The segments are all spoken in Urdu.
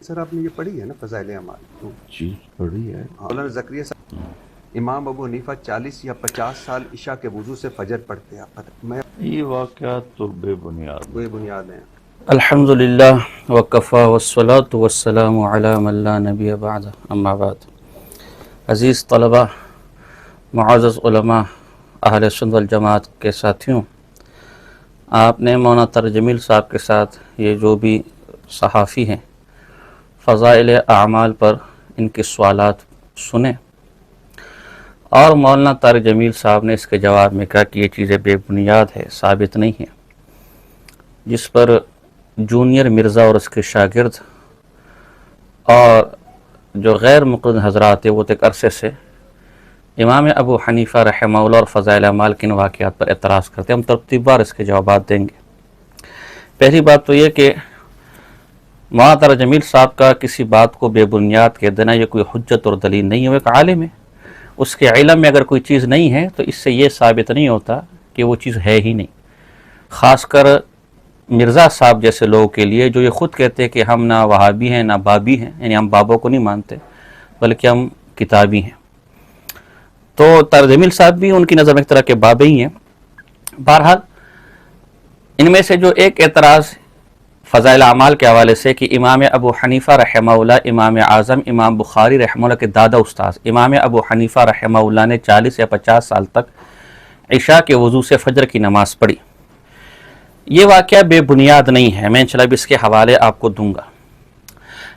سر آپ نے یہ پڑھی ہے نا فضائل اعمال؟ جی پڑھی ہے۔ مولانا زکریا صاحب امام ابو حنیفہ 40 یا 50 سال عشاء کے وضو سے فجر پڑھتے ہیں، میں یہ واقعات تو بے بنیاد کوئی بنیاد ہیں؟ الحمدللہ وکفا والصلاة والسلام علی من لا نبی بعد، اما بعد۔ عزیز طلبہ، معزز علماء، اہل سنت والجماعت کے ساتھیوں، آپ نے مولانا طارق جمیل صاحب کے ساتھ یہ جو بھی صحافی ہیں فضائل اعمال پر ان کے سوالات سنے، اور مولانا طارق جمیل صاحب نے اس کے جواب میں کہا کہ یہ چیزیں بے بنیاد ہے، ثابت نہیں ہیں، جس پر جونیئر مرزا اور اس کے شاگرد اور جو غیر مقلد حضرات ہیں وہ ایک عرصے سے امام ابو حنیفہ رحمہ اللہ اور فضائل اعمال کے ان واقعات پر اعتراض کرتے ہیں۔ ہم ترتیب وار اس کے جوابات دیں گے۔ پہلی بات تو یہ کہ مولانا طارق جمیل صاحب کا کسی بات کو بے بنیاد کہہ دینا یہ کوئی حجت اور دلیل نہیں ہے، وہ ایک عالم ہے، اس کے علم میں اگر کوئی چیز نہیں ہے تو اس سے یہ ثابت نہیں ہوتا کہ وہ چیز ہے ہی نہیں۔ خاص کر مرزا صاحب جیسے لوگوں کے لیے جو یہ خود کہتے ہیں کہ ہم نہ وہابی ہیں نہ بابی ہیں، یعنی ہم بابوں کو نہیں مانتے بلکہ ہم کتابی ہیں، تو طارق جمیل صاحب بھی ان کی نظر میں ایک طرح کے بابے ہی ہیں۔ بہرحال ان میں سے جو ایک اعتراض فضائل اعمال کے حوالے سے کہ امام ابو حنیفہ رحمہ اللہ، امام اعظم امام بخاری رحمہ اللہ کے دادا استاذ امام ابو حنیفہ رحمہ اللہ نے 40 یا 50 سال تک عشاء کے وضو سے فجر کی نماز پڑھی، یہ واقعہ بے بنیاد نہیں ہے۔ میں انشاءاللہ اس کے حوالے آپ کو دوں گا،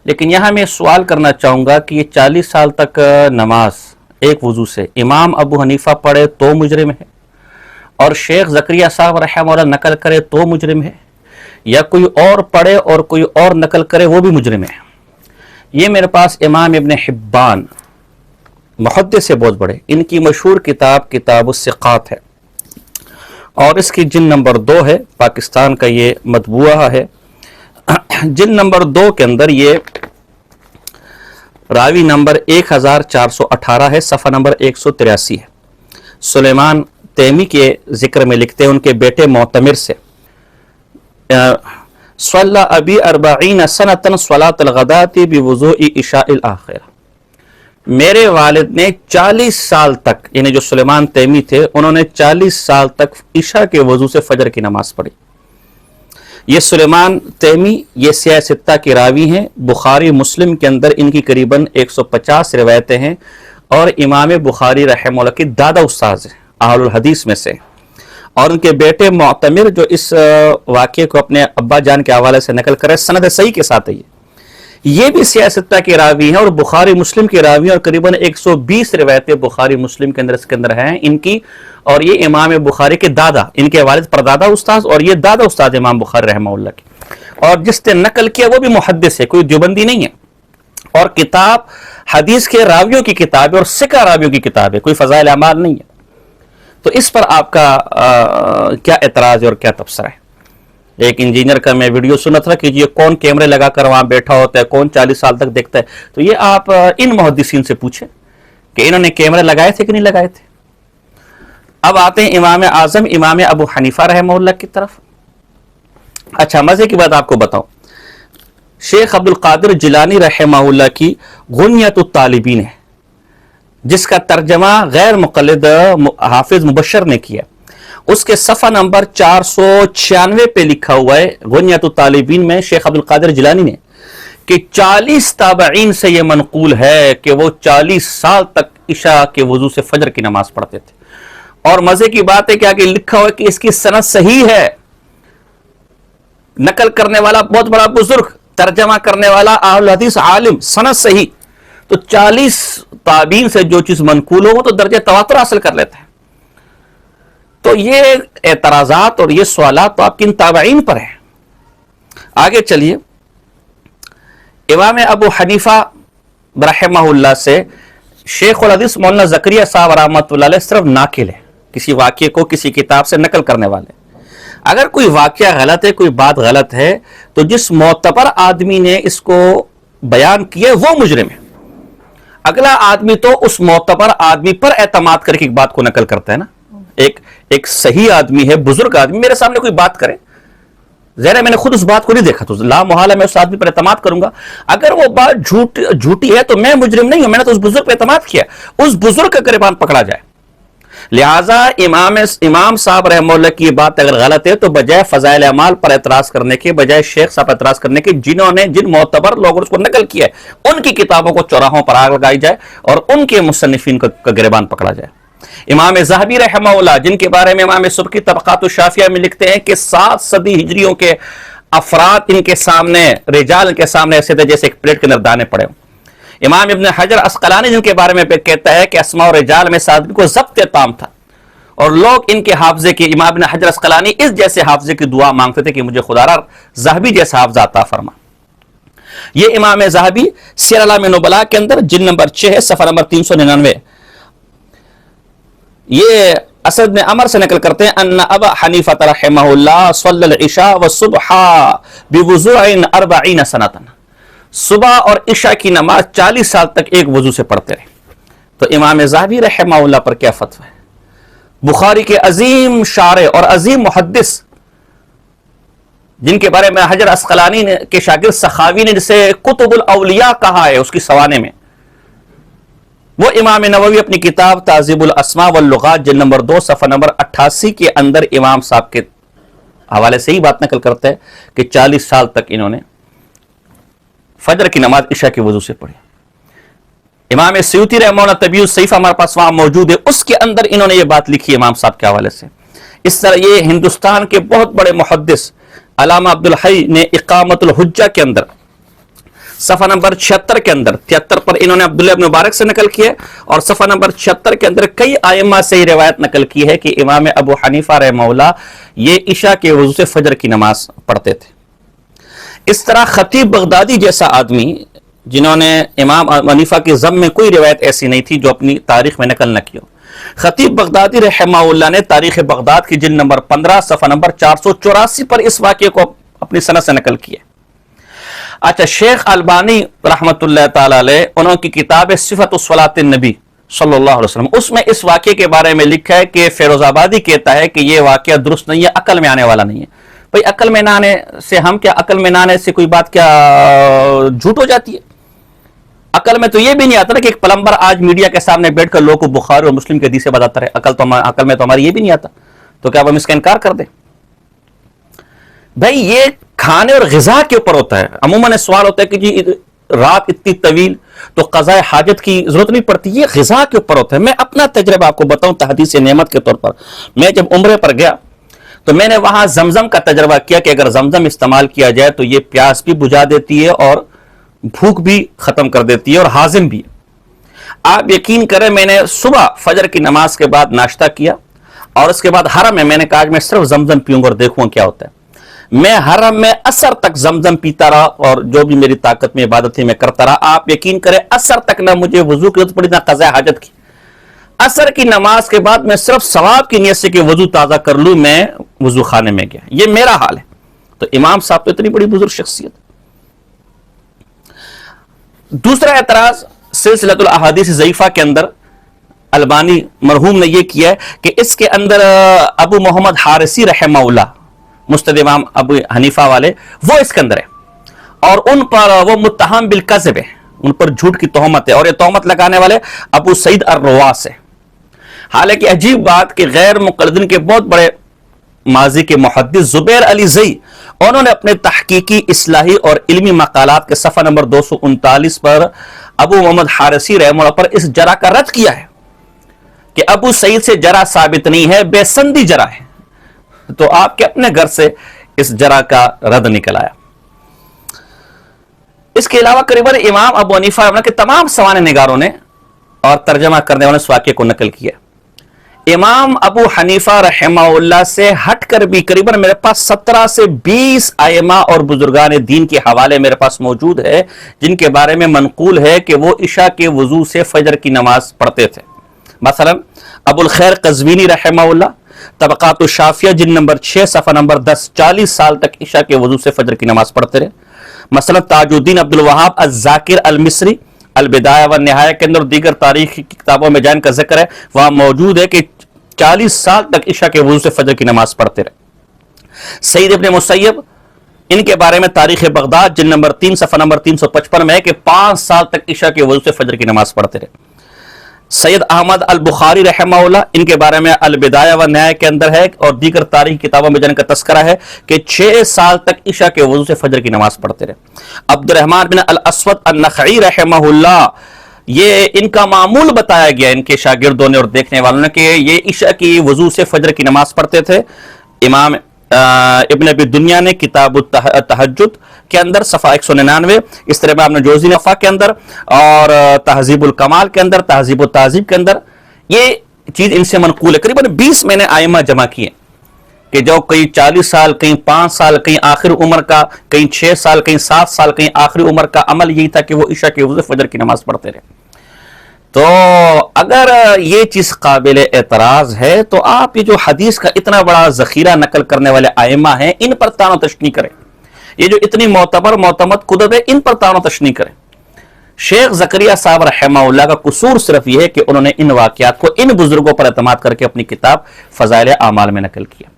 لیکن یہاں میں سوال کرنا چاہوں گا کہ یہ 40 سال تک نماز ایک وضو سے امام ابو حنیفہ پڑھے تو مجرم ہے، اور شیخ زکریا صاحب رحمہ اللہ نقل کرے تو مجرم ہے، یا کوئی اور پڑھے اور کوئی اور نقل کرے وہ بھی مجرم ہے؟ یہ میرے پاس امام ابن حبان محدث سے بہت بڑے، ان کی مشہور کتاب کتاب الثقات ہے، اور اس کی جلد نمبر 2 ہے، پاکستان کا یہ مطبوعہ ہے۔ جلد نمبر 2 کے اندر یہ راوی نمبر 1418 ہے، صفحہ نمبر 183 ہے۔ سلیمان تیمی کے ذکر میں لکھتے ہیں ان کے بیٹے معتمر سے، صلی ابی 40 سنۃ صلاۃ الغداۃ بوضوء عشاء الآخرہ، میرے والد نے 40 سال تک، یعنی جو سلیمان تیمی تھے انہوں نے 40 سال تک عشاء کے وضو سے فجر کی نماز پڑھی۔ یہ سلیمان تیمی یہ سیاہ ستہ کے راوی ہیں، بخاری مسلم کے اندر ان کی قریباً 150 روایتیں ہیں، اور امام بخاری رحمہ اللہ کی دادا استاذ ہیں اہل الحدیث میں سے، اور ان کے بیٹے معتمر جو اس واقعے کو اپنے ابا جان کے حوالے سے نقل کرے سند صحیح کے ساتھ ہے، یہ بھی سیاہ ستہ کے راوی ہیں اور بخاری مسلم کے راوی ہیں، اور قریباً 120 روایتیں بخاری مسلم کے اندر ہیں ان کی، اور یہ امام بخاری کے دادا، ان کے والد پر دادا استاذ اور یہ دادا استاد امام بخاری رحمہ اللہ کی، اور جس نے نقل کیا وہ بھی محدث ہے، کوئی دیوبندی نہیں ہے، اور کتاب حدیث کے راویوں کی کتاب ہے اور ثقہ راویوں کی کتاب ہے، کوئی فضائل اعمال نہیں ہے۔ تو اس پر آپ کا کیا اعتراض ہے اور کیا تبصرہ ہے؟ ایک انجینئر کا میں ویڈیو سنا تھا کہ یہ کون کیمرے لگا کر وہاں بیٹھا ہوتا ہے، کون 40 سال تک دیکھتا ہے، تو یہ آپ ان محدثین سے پوچھیں کہ انہوں نے کیمرے لگائے تھے کہ نہیں لگائے تھے۔ اب آتے ہیں امام اعظم امام ابو حنیفہ رحمہ اللہ کی طرف۔ اچھا، مزے کی بات آپ کو بتاؤں، شیخ عبد القادر جیلانی رحمہ اللہ کی غنیۃ الطالبین ہے، جس کا ترجمہ غیر مقلد حافظ مبشر نے کیا، اس کے صفحہ نمبر 496 پہ لکھا ہوا ہے غنیۃ الطالبین میں شیخ عبد القادر جیلانی نے کہ 40 تابعین سے یہ منقول ہے کہ وہ 40 سال تک عشاء کے وضو سے فجر کی نماز پڑھتے تھے، اور مزے کی بات ہے کہ آگے لکھا ہوا ہے کہ اس کی سند صحیح ہے، نقل کرنے والا بہت بڑا بزرگ، ترجمہ کرنے والا اہل حدیث عالم، سند صحیح، تو 40 تابعین سے جو چیز منقول ہو وہ تو درجہ تواتر حاصل کر لیتا ہے۔ تو یہ اعتراضات اور یہ سوالات تو آپ کی ان تابعین پر ہیں۔ آگے چلیے، امام ابو حنیفہ رحمہ اللہ سے شیخ الحدیث مولانا زکریا صاحب رحمۃ اللہ علیہ صرف ناقل ہے، کسی واقعے کو کسی کتاب سے نقل کرنے والے۔ اگر کوئی واقعہ غلط ہے، کوئی بات غلط ہے، تو جس معتبر آدمی نے اس کو بیان کیا وہ مجرم ہے، اگلا آدمی تو اس معتبر آدمی پر اعتماد کر کے ایک بات کو نقل کرتا ہے نا۔ ایک صحیح آدمی ہے، بزرگ آدمی، میرے سامنے کوئی بات کرے ظاہر میں نے خود اس بات کو نہیں دیکھا تو لا محالہ میں اس آدمی پر اعتماد کروں گا. اگر وہ بات جھوٹی ہے تو میں مجرم نہیں ہوں, میں نے تو اس بزرگ پر اعتماد کیا, اس بزرگ کا گریبان پکڑا جائے. لہٰذا امام صاحب رحمہ اللہ کی یہ بات اگر غلط ہے تو بجائے فضائل اعمال پر اعتراض کرنے کے, بجائے شیخ صاحب اعتراض کرنے کے جنہوں نے جن معتبر لوگوں نے اس کو نقل کیا ہے, ان کی کتابوں کو چوراہوں پر آگ لگائی جائے اور ان کے مصنفین کا گریبان پکڑا جائے. امام ذہبی رحمہ اللہ, جن کے بارے میں امام سبکی طبقات الشافیہ میں لکھتے ہیں کہ 7 صدی ہجریوں کے افراد ان کے سامنے, رجال ان کے سامنے ایسے تھے جیسے ایک پلیٹ کے اندر دانے پڑے ہوں. امام ابن حجر عسقلانی جن کے بارے میں کہتا ہے کہ اسماء و رجال میں سادگی کو ضبط تام تھا, اور لوگ ان کے حافظے کے, امام ابن حجر عسقلانی اس جیسے حافظے کی دعا مانگتے تھے کہ مجھے خدا را ذہبی جیسا حافظہ عطا فرما. یہ امام ذہبی سیر اعلام نبلاء کے اندر جلد نمبر 6 ہے, صفحہ نمبر 399, یہ اسد بن عمر سے نقل کرتے ہیں ان ابا حنیفہ رحمہ اللہ صلی العشاء والصبح بوضوء 40 سنۃ, صبح اور عشاء کی نماز 40 سال تک ایک وضو سے پڑھتے رہے. تو امام ذہبی رحمہ اللہ پر کیا فتوی ہے؟ بخاری کے عظیم شارح اور عظیم محدث جن کے بارے میں حجر عسقلانی کے شاگرد سخاوی نے جسے کتب الاولیاء کہا ہے اس کی سوانے میں, وہ امام نووی اپنی کتاب تہذیب الاسماء واللغات جلد نمبر 2 صفحہ نمبر 88 کے اندر امام صاحب کے حوالے سے ہی بات نقل کرتے ہیں کہ 40 سال تک انہوں نے فجر کی نماز عشاء کے وضو سے پڑھی. امام سیوطی رحمہ اللہ طبیع الصیف ہمارے پاس وہاں موجود ہے, اس کے اندر انہوں نے یہ بات لکھی امام صاحب کے حوالے سے. اس طرح یہ ہندوستان کے بہت بڑے محدث علامہ عبدالحی نے اقامت الحجہ کے اندر صفحہ نمبر 76 کے اندر 73 پر انہوں نے عبداللہ ابن مبارک سے نقل کیا ہے, اور صفحہ نمبر 76 کے اندر کئی ائمہ سے یہ روایت نقل کی ہے کہ امام ابو حنیفہ رحمہ اللہ یہ عشاء کے وضو سے فجر کی نماز پڑھتے تھے. اس طرح خطیب بغدادی جیسا آدمی جنہوں نے امام حنیفہ کے ضم میں کوئی روایت ایسی نہیں تھی جو اپنی تاریخ میں نقل نہ کی ہو, خطیب بغدادی رحمہ اللہ نے تاریخ بغداد کی جلد نمبر 15 صفحہ نمبر 484 پر اس واقعے کو اپنی سند سے نقل کیا. اچھا, شیخ البانی رحمۃ اللہ تعالی علیہ, انہوں کی کتاب صفت صلاۃ النبی صلی اللہ علیہ وسلم, اس میں اس واقعے کے بارے میں لکھا ہے کہ فیروز آبادی کہتا ہے کہ یہ واقعہ درست نہیں ہے, عقل میں آنے والا نہیں ہے. بھئی عقل میں نہ آنے سے ہم کیا, عقل میں نہ آنے سے کوئی بات کیا جھوٹ ہو جاتی ہے؟ عقل میں تو یہ بھی نہیں آتا نا کہ ایک پلمبر آج میڈیا کے سامنے بیٹھ کر لوگوں کو بخاری اور مسلم کے حدیث بتاتا رہے. عقل میں تو ہماری یہ بھی نہیں آتا, تو کیا ہم اس کا انکار کر دیں؟ بھائی یہ کھانے اور غذا کے اوپر ہوتا ہے. عموماً سوال ہوتا ہے کہ جی رات اتنی طویل تو قضاء حاجت کی ضرورت نہیں پڑتی, یہ غذا کے اوپر ہوتا ہے. میں اپنا تجربہ آپ کو بتاؤں تحدیث نعمت کے طور پر, میں جب عمرے پر گیا تو میں نے وہاں زمزم کا تجربہ کیا کہ اگر زمزم استعمال کیا جائے تو یہ پیاس بھی بجھا دیتی ہے اور بھوک بھی ختم کر دیتی ہے اور ہاضم بھی. آپ یقین کریں میں نے صبح فجر کی نماز کے بعد ناشتہ کیا اور اس کے بعد حرم میں نے کہا میں صرف زمزم پیوں گا اور دیکھوں کیا ہوتا ہے. میں حرم میں عصر تک زمزم پیتا رہا اور جو بھی میری طاقت میں عبادت تھی میں کرتا رہا. آپ یقین کریں عصر تک نہ مجھے وضو کی ضرورت پڑی نہ قضاء حاجت کی. عصر کی نماز کے بعد میں صرف ثواب کی نیت سے کہ وضو تازہ کر لوں میں وضو خانے میں گیا. یہ میرا حال ہے. تو امام صاحب تو اتنی بڑی بزرگ شخصیت. دوسرا اعتراض سلسلۃ الاحادیث ضعیفہ کے اندر البانی مرحوم نے یہ کیا ہے کہ اس کے اندر ابو محمد حارثی رحمہ اللہ مستد امام ابو حنیفہ والے وہ اس کے اندر ہے, اور ان پر وہ متہم بالکذب ہے, ان پر جھوٹ کی تہمت ہے, اور یہ تہمت لگانے والے ابو سعید الرواس ہے. حالانکہ عجیب بات کہ غیر مقلدین کے بہت بڑے ماضی کے محدث زبیر علی زئی, انہوں نے اپنے تحقیقی اصلاحی اور علمی مقالات کے صفحہ نمبر 239 پر ابو محمد حارثی رحمہ اللہ پر اس جرح کا رد کیا ہے کہ ابو سعید سے جرح ثابت نہیں ہے, بے سندی جرح ہے. تو آپ کے اپنے گھر سے اس جرح کا رد نکل آیا. اس کے علاوہ قریباً امام ابو حنیفہ کے تمام سوانح نگاروں نے اور ترجمہ کرنے والوں نے اس واقعے کو نقل کیا. امام ابو حنیفہ رحمہ اللہ سے ہٹ کر بھی قریباً میرے پاس 17 سے 20 ائمہ اور بزرگان دین کے حوالے میرے پاس موجود ہے جن کے بارے میں منقول ہے کہ وہ عشاء کے وضو سے فجر کی نماز پڑھتے تھے. مثلا ابو الخیر قزوینی رحمہ اللہ طبقات الشافیہ جلد نمبر 6 صفحہ نمبر 10 40 سال تک عشاء کے وضو سے فجر کی نماز پڑھتے رہے. مثلا تاج الدین عبد الوہاب الذاکر المصری البدایہ والنہایہ کے اندر دیگر تاریخی کتابوں میں جان کا ذکر ہے, وہاں موجود ہے کہ 40 سال تک عشاء کے وضو سے فجر کی نماز پڑھتے رہے. سعید ابن مسیب ان کے بارے میں تاریخ بغداد جلد نمبر 3 صفحہ نمبر 355 میں ہے کہ 5 سال تک عشاء کے وضو سے فجر کی نماز پڑھتے رہے۔ سید احمد البخاری رحمہ اللہ، ان کے بارے میں البدایہ و نہایہ کے اندر ہے اور دیگر تاریخ کتابوں میں جن کا تذکرہ ہے کہ 6 سال تک عشاء کے وضو سے فجر کی نماز پڑھتے رہے۔ عبد الرحمن بن الاسود النخعی رحمہ اللہ، یہ ان کا معمول بتایا گیا ان کے شاگردوں نے اور دیکھنے والوں نے کہ یہ عشاء کی وضو سے فجر کی نماز پڑھتے تھے۔ امام ابن ابی دنیا نے کتاب التہجد کے اندر صفحہ 199، اس طرح امام جوزی نے وفا کے اندر اور تہذیب الکمال کے اندر، تہذیب التہذیب کے اندر یہ چیز ان سے منقول ہے۔ قریباً 20 میں نے آئمہ جمع کیے کہ جو کہیں 40 سال، کہیں 5 سال، کہیں آخر عمر کا، کہیں 6 سال، کہیں 7 سال، کہیں آخری عمر کا عمل یہی تھا کہ وہ عشاء کے وضو فجر کی نماز پڑھتے رہے۔ تو اگر یہ چیز قابل اعتراض ہے تو آپ یہ جو حدیث کا اتنا بڑا ذخیرہ نقل کرنے والے ائمہ ہیں ان پر طعن و تشنیع کریں، یہ جو اتنی معتبر معتمد کتب ہے ان پر طعن و تشنیع کریں۔ شیخ زکریا صاحب رحمہ اللہ کا قصور صرف یہ ہے کہ انہوں نے ان واقعات کو ان بزرگوں پر اعتماد کر کے اپنی کتاب فضائل اعمال میں نقل کیا۔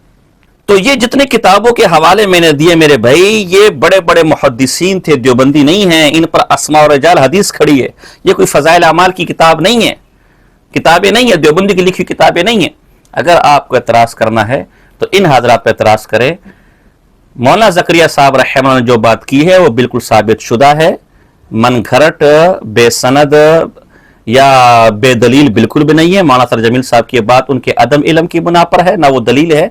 تو یہ جتنے کتابوں کے حوالے میں نے دیے میرے بھائی، یہ بڑے بڑے محدثین تھے، دیوبندی نہیں ہیں، ان پر اسماء و رجال حدیث کھڑی ہے۔ یہ کوئی فضائل اعمال کی کتاب نہیں ہے، کتابیں نہیں ہیں، دیوبندی کی لکھی کتابیں نہیں ہیں۔ اگر آپ کو اعتراض کرنا ہے تو ان حضرات پہ اعتراض کریں۔ مولانا زکریا صاحب رحمہ اللہ نے جو بات کی ہے وہ بالکل ثابت شدہ ہے، من گھرٹ، بے سند یا بے دلیل بالکل بھی نہیں ہے۔ مولانا سر جمیل صاحب کی بات ان کے عدم علم کی بنا پر ہے، نہ وہ دلیل ہے،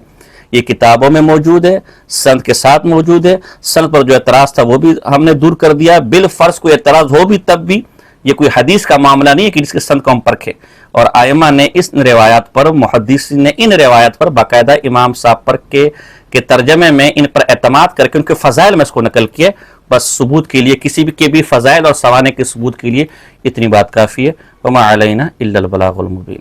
یہ کتابوں میں موجود ہے، سند کے ساتھ موجود ہے۔ سند پر جو اعتراض تھا وہ بھی ہم نے دور کر دیا، بالفرض کوئی اعتراض ہو بھی تب بھی یہ کوئی حدیث کا معاملہ نہیں ہے کہ جس کے سند کو ہم پرکھیں۔ اور ائمہ نے اس روایات پر، محدثین نے ان روایات پر باقاعدہ امام صاحب پر کے ترجمے میں ان پر اعتماد کر کے ان کے فضائل میں اس کو نقل کیے۔ بس ثبوت کے لیے، کسی بھی کے بھی فضائل اور سوانے کے ثبوت کے لیے اتنی بات کافی ہے۔ وما علینا الا البلاغ المبین۔